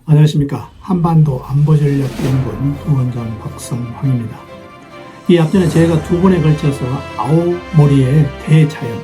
안녕하십니까. 한반도 안보전략연구원 부원장 박성황입니다. 이 앞전에 제가 두 번에 걸쳐서 아오모리의 대자연,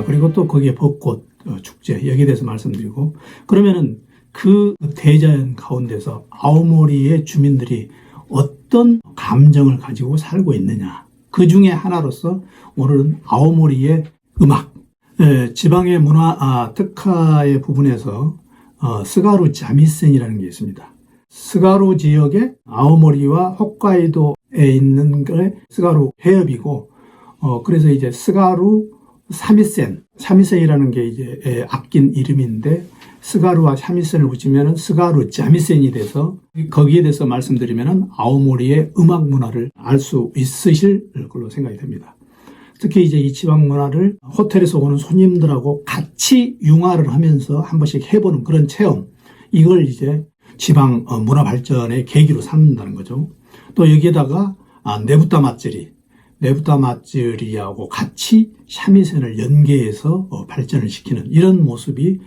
그리고 또 거기에 벚꽃 축제, 여기에 대해서 말씀드리고, 그러면은 그 대자연 가운데서 아오모리의 주민들이 어떤 감정을 가지고 살고 있느냐, 그 중에 하나로서 오늘은 아오모리의 음악, 지방의 문화 특화의 부분에서 스가루 자미센이라는 게 있습니다. 스가루 지역의 아오모리와 홋카이도에 있는 게 스가루 해협이고, 그래서 이제 스가루 사미센이라는 게 이제 악긴 이름인데, 스가루와 사미센을 붙이면은 스가루 자미센이 돼서, 거기에 대해서 말씀드리면은 아오모리의 음악 문화를 알 수 있으실 걸로 생각이 됩니다. 특히 이제 이 지방 문화를 호텔에서 오는 손님들하고 같이 융화를 하면서 한 번씩 해보는 그런 체험, 이걸 이제 지방 문화 발전의 계기로 삼는다는 거죠. 또 여기에다가 네부타 마츠리하고 같이 샤미센을 연계해서 발전을 시키는 이런 모습이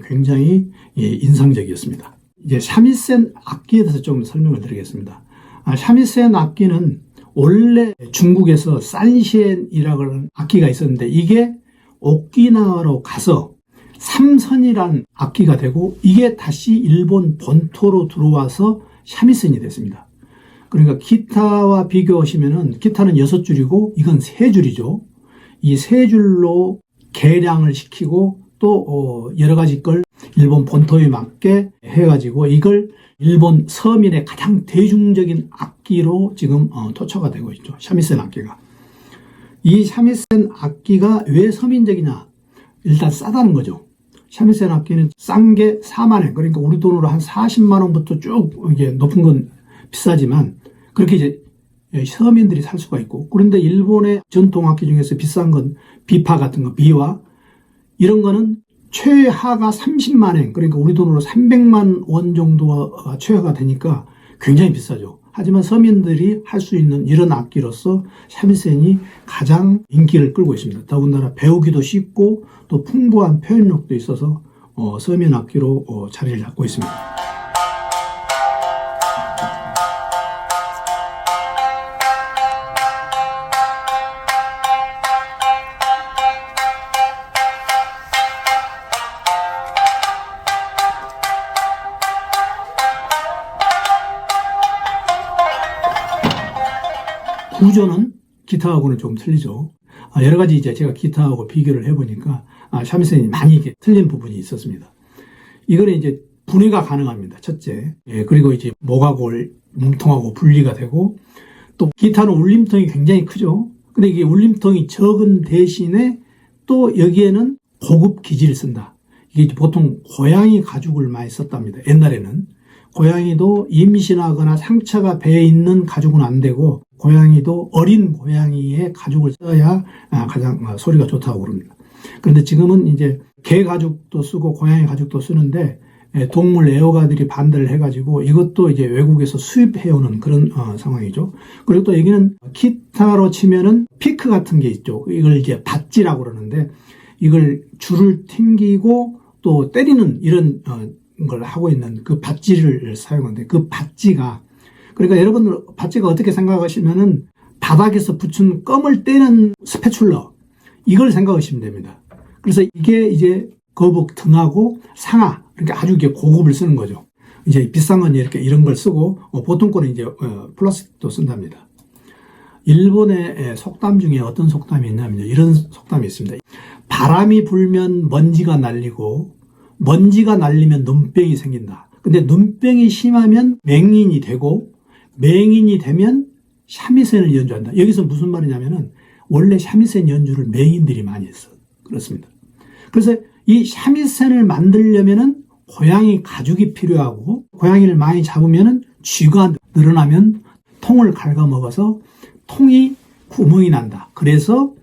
굉장히 인상적이었습니다. 이제 샤미센 악기에 대해서 좀 설명을 드리겠습니다. 샤미센 악기는 원래 중국에서 산시엔이라고 하는 악기가 있었는데, 이게 오키나와로 가서 삼선이란 악기가 되고, 이게 다시 일본 본토로 들어와서 샤미센이 됐습니다. 그러니까 기타와 비교하시면은, 기타는 6줄이고 이건 3줄이죠. 이 3줄로 개량을 시키고 또 여러 가지 걸 일본 본토에 맞게 해가지고 이걸 일본 서민의 가장 대중적인 악기로 지금 토처가 되고 있죠. 샤미센 악기가. 이 샤미센 악기가 왜 서민적이냐? 일단 싸다는 거죠. 샤미센 악기는 싼 게 4만 엔, 그러니까 우리 돈으로 한 40만 원부터 쭉 이게 높은 건 비싸지만 그렇게 이제 서민들이 살 수가 있고, 그런데 일본의 전통 악기 중에서 비싼 건 비파 같은 거, 비와 이런 거는 최하가 30만 엔, 그러니까 우리 돈으로 300만 원 정도가 최하가 되니까 굉장히 비싸죠. 하지만 서민들이 할 수 있는 이런 악기로서 샤미센이 가장 인기를 끌고 있습니다. 더군다나 배우기도 쉽고 또 풍부한 표현력도 있어서 서민 악기로 자리를 잡고 있습니다. 구조는 기타하고는 좀 틀리죠. 여러 가지 이제 제가 기타하고 비교를 해보니까 샤미센이 많이 이렇게 틀린 부분이 있었습니다. 이거는 이제 분해가 가능합니다. 첫째. 그리고 이제 목하고 몸통하고 분리가 되고, 또 기타는 울림통이 굉장히 크죠. 근데 이게 울림통이 적은 대신에 또 여기에는 고급 기지를 쓴다. 이게 보통 고양이 가죽을 많이 썼답니다. 옛날에는. 고양이도 임신하거나 상처가 배에 있는 가죽은 안 되고, 고양이도 어린 고양이의 가죽을 써야 가장 소리가 좋다고 그럽니다. 그런데 지금은 이제 개 가죽도 쓰고 고양이 가죽도 쓰는데, 동물 애호가들이 반대를 해가지고 이것도 이제 외국에서 수입해오는 그런 상황이죠. 그리고 또 여기는 기타로 치면은 피크 같은 게 있죠. 이걸 이제 밧지라고 그러는데, 이걸 줄을 튕기고 또 때리는 이런 걸 하고 있는 그 밧지를 사용하는데, 그 밧지가, 그러니까 여러분들 밧지가 어떻게 생각하시면은 바닥에서 붙인 껌을 떼는 스패출러, 이걸 생각하시면 됩니다. 그래서 이게 이제 거북 등하고 상하, 그러니까 아주 이게 고급을 쓰는 거죠. 이제 비싼 건 이렇게 이런 걸 쓰고, 보통 거는 이제 플라스틱도 쓴답니다. 일본의 속담 중에 어떤 속담이 있냐면 이런 속담이 있습니다. 바람이 불면 먼지가 날리고, 먼지가 날리면 눈병이 생긴다. 근데 눈병이 심하면 맹인이 되고, 맹인이 되면 샤미센을 연주한다. 여기서 무슨 말이냐면은 원래 샤미센 연주를 맹인들이 많이 했어. 그렇습니다. 그래서 이 샤미센을 만들려면은 고양이 가죽이 필요하고, 고양이를 많이 잡으면은 쥐가 늘어나면 통을 갉아먹어서 통이 구멍이 난다. 그래서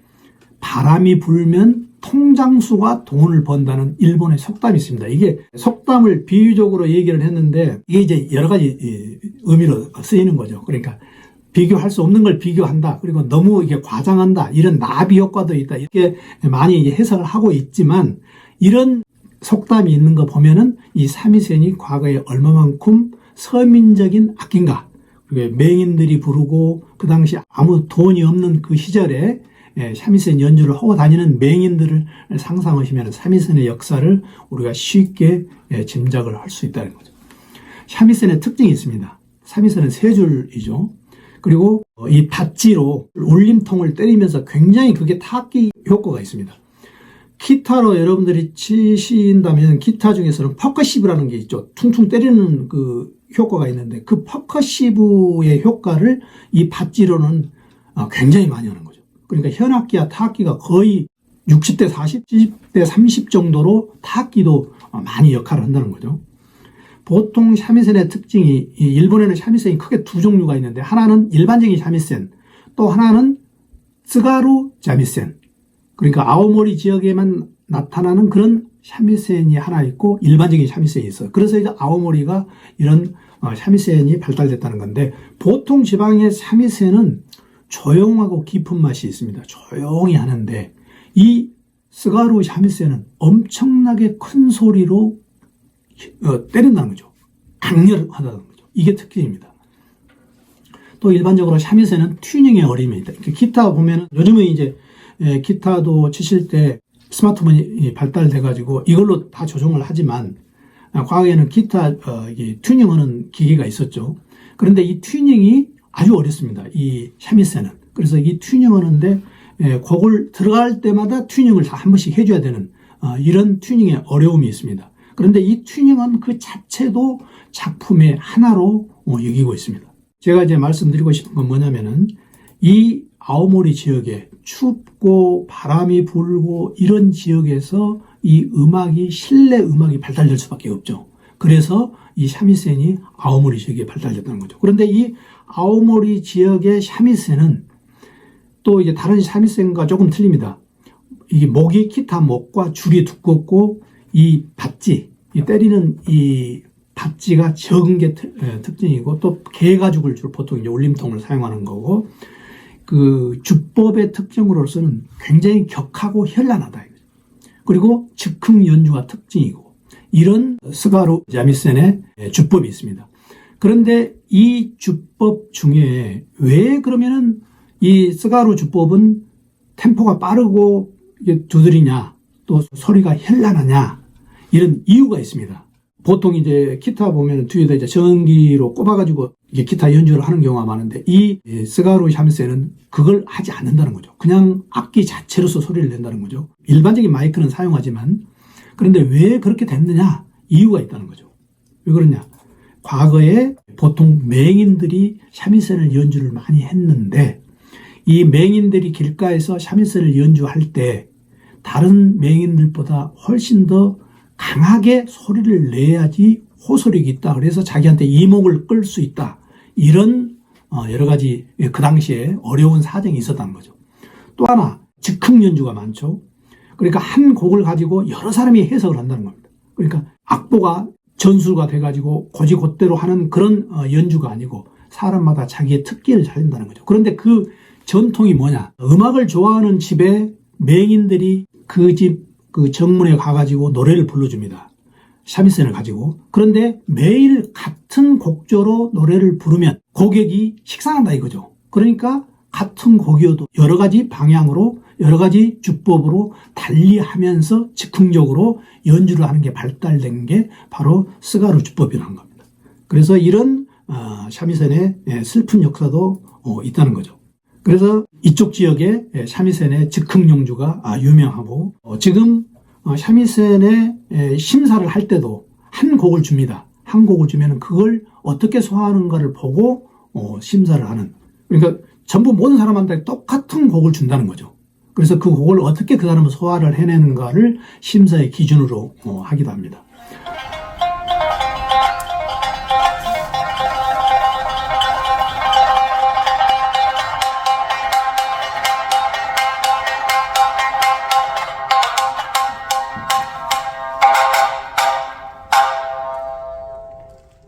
바람이 불면 통장수가 돈을 번다는 일본의 속담이 있습니다. 이게 속담을 비유적으로 얘기를 했는데, 이게 이제 여러 가지 의미로 쓰이는 거죠. 그러니까 비교할 수 없는 걸 비교한다. 그리고 너무 이게 과장한다. 이런 나비 효과도 있다. 이렇게 많이 해석을 하고 있지만, 이런 속담이 있는 거 보면은 이 삼위센이 과거에 얼마만큼 서민적인 악기인가. 맹인들이 부르고 그 당시 아무 돈이 없는 그 시절에 삼위센 연주를 하고 다니는 맹인들을 상상하시면 삼위센의 역사를 우리가 쉽게 짐작을 할 수 있다는 거죠. 삼위센의 특징이 있습니다. 삼위센은 세 줄이죠. 그리고 이 밧지로 울림통을 때리면서 굉장히 그게 타악기 효과가 있습니다. 기타로 여러분들이 치신다면 기타 중에서는 퍼커시브라는 게 있죠. 퉁퉁 때리는 그 효과가 있는데 그 퍼커시브의 효과를 이 밧지로는 굉장히 많이 하는 거죠. 그러니까 현악기와 타악기가 거의 60대 40, 70대 30 정도로 타악기도 많이 역할을 한다는 거죠. 보통 삼위센의 특징이 일본에는 삼위센이 크게 두 종류가 있는데 하나는 일반적인 삼위센, 또 하나는 스가루 삼위센. 그러니까 아오모리 지역에만 나타나는 그런 삼위센이 하나 있고 일반적인 삼위센이 있어요. 그래서 이제 아오모리가 이런 삼위센이 발달됐다는 건데 보통 지방의 삼위센은 조용하고 깊은 맛이 있습니다. 조용히 하는데 이 스가루 삼위센은 엄청나게 큰 소리로 때린다는 거죠. 강렬하다는 거죠. 이게 특징입니다. 또 일반적으로 삼위센은 튜닝의 어려움이 있다. 기타 보면은 요즘은 이제 기타도 치실 때 스마트폰이 발달돼 가지고 이걸로 다 조정을 하지만 과거에는 기타 튜닝하는 기기가 있었죠. 그런데 이 튜닝이 아주 어렵습니다. 이 삼위센은. 그래서 이 튜닝하는데 곡을 들어갈 때마다 튜닝을 다 한 번씩 해줘야 되는 이런 튜닝의 어려움이 있습니다. 그런데 이 튜닝은 그 자체도 작품의 하나로 여기고 있습니다. 제가 이제 말씀드리고 싶은 건 뭐냐면은 이 아오모리 지역에 춥고 바람이 불고 이런 지역에서 이 음악이 실내 음악이 발달될 수밖에 없죠. 그래서 이 삼위센이 아오모리 지역에 발달됐다는 거죠. 그런데 이 아오모리 지역의 삼위센은 또 이제 다른 삼위센과 조금 틀립니다. 이게 목이 기타 목과 줄이 두껍고 이 밧지, 이 때리는 이 밧지가 적은 게 특징이고 또 개가죽을 주로 보통 이제 울림통을 사용하는 거고 그 주법의 특징으로서는 굉장히 격하고 현란하다. 그리고 즉흥 연주가 특징이고 이런 스가루 삼위센의 주법이 있습니다. 그런데 이 주법 중에 왜 그러면은 이 스가루 주법은 템포가 빠르고 두드리냐 또 소리가 현란하냐 이런 이유가 있습니다. 보통 이제 기타 보면 뒤에다 이제 전기로 꼽아가지고 이게 기타 연주를 하는 경우가 많은데 이 스가루 삼위센은 그걸 하지 않는다는 거죠. 그냥 악기 자체로서 소리를 낸다는 거죠. 일반적인 마이크는 사용하지만 그런데 왜 그렇게 됐느냐 이유가 있다는 거죠. 왜 그러냐? 과거에 보통 맹인들이 삼위센을 연주를 많이 했는데 이 맹인들이 길가에서 삼위센을 연주할 때 다른 맹인들보다 훨씬 더 강하게 소리를 내야지 호소력이 있다. 그래서 자기한테 이목을 끌 수 있다. 이런 여러 가지 그 당시에 어려운 사정이 있었다는 거죠. 또 하나 즉흥 연주가 많죠. 그러니까 한 곡을 가지고 여러 사람이 해석을 한다는 겁니다. 그러니까 악보가 전수가 돼가지고 곧이곧대로 하는 그런 연주가 아니고 사람마다 자기의 특기를 살린다는 거죠. 그런데 그 전통이 뭐냐? 음악을 좋아하는 집에 맹인들이 그 집 그 정문에 가가지고 노래를 불러줍니다. 삼위센을 가지고. 그런데 매일 같은 곡조로 노래를 부르면 고객이 식상한다 이거죠. 그러니까 같은 곡이어도 여러 가지 방향으로 여러 가지 주법으로 달리하면서 즉흥적으로 연주를 하는 게 발달된 게 바로 스가루 주법이라는 겁니다. 그래서 이런 삼위센의 슬픈 역사도 있다는 거죠. 그래서 이쪽 지역에 삼위센의 즉흥 연주가 유명하고 지금 삼위센의 심사를 할 때도 한 곡을 줍니다. 한 곡을 주면 그걸 어떻게 소화하는가를 보고 심사를 하는. 그러니까 전부 모든 사람한테 똑같은 곡을 준다는 거죠. 그래서 그 곡을 어떻게 그 사람은 소화를 해내는가를 심사의 기준으로 하기도 합니다.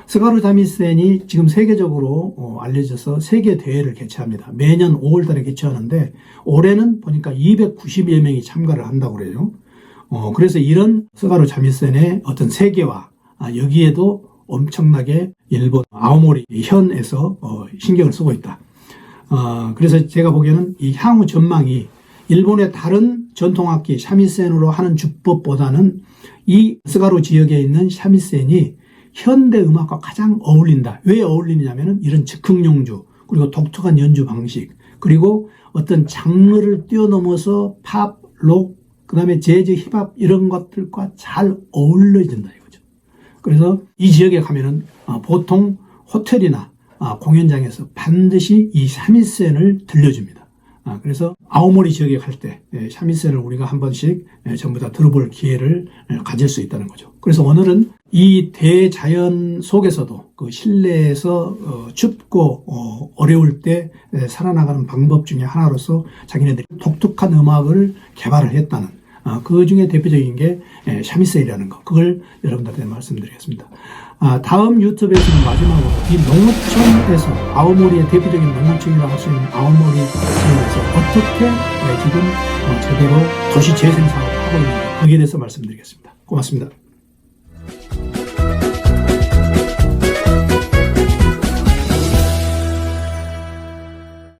스가루 삼위센이 지금 세계적으로 알려져서 세계 대회를 개최합니다. 매년 5월 달에 개최하는데 올해는 보니까 290여 명이 참가를 한다고 그래요. 그래서 이런 스가루 삼위센의 어떤 세계화, 여기에도 엄청나게 일본 아오모리 현에서 신경을 쓰고 있다. 그래서 제가 보기에는 이 향후 전망이 일본의 다른 전통악기 삼위센으로 하는 주법보다는 이 스가루 지역에 있는 삼위센이 현대 음악과 가장 어울린다. 왜 어울리냐면은 이런 즉흥용주, 그리고 독특한 연주 방식, 그리고 어떤 장르를 뛰어넘어서 팝, 록, 그 다음에 재즈, 힙합 이런 것들과 잘 어울려진다 이거죠. 그래서 이 지역에 가면은 보통 호텔이나 공연장에서 반드시 이 삼위센을 들려줍니다. 그래서 아오모리 지역에 갈 때 삼위센을 우리가 한 번씩 전부 다 들어볼 기회를 가질 수 있다는 거죠. 그래서 오늘은 이 대자연 속에서도 그 실내에서 춥고 어려울 때 살아나가는 방법 중에 하나로서 자기네들이 독특한 음악을 개발을 했다는 그 중에 대표적인 게 샤미셀이라는 거, 그걸 여러분들한테 말씀드리겠습니다. 다음 유튜브에서는 마지막으로 이 농어촌에서 아오모리의 대표적인 농어촌이라고 할 수 있는 아오모리 지역에서 어떻게 지금 제대로 도시 재생 사업을 하고 있는지 거기에 대해서 말씀드리겠습니다. 고맙습니다.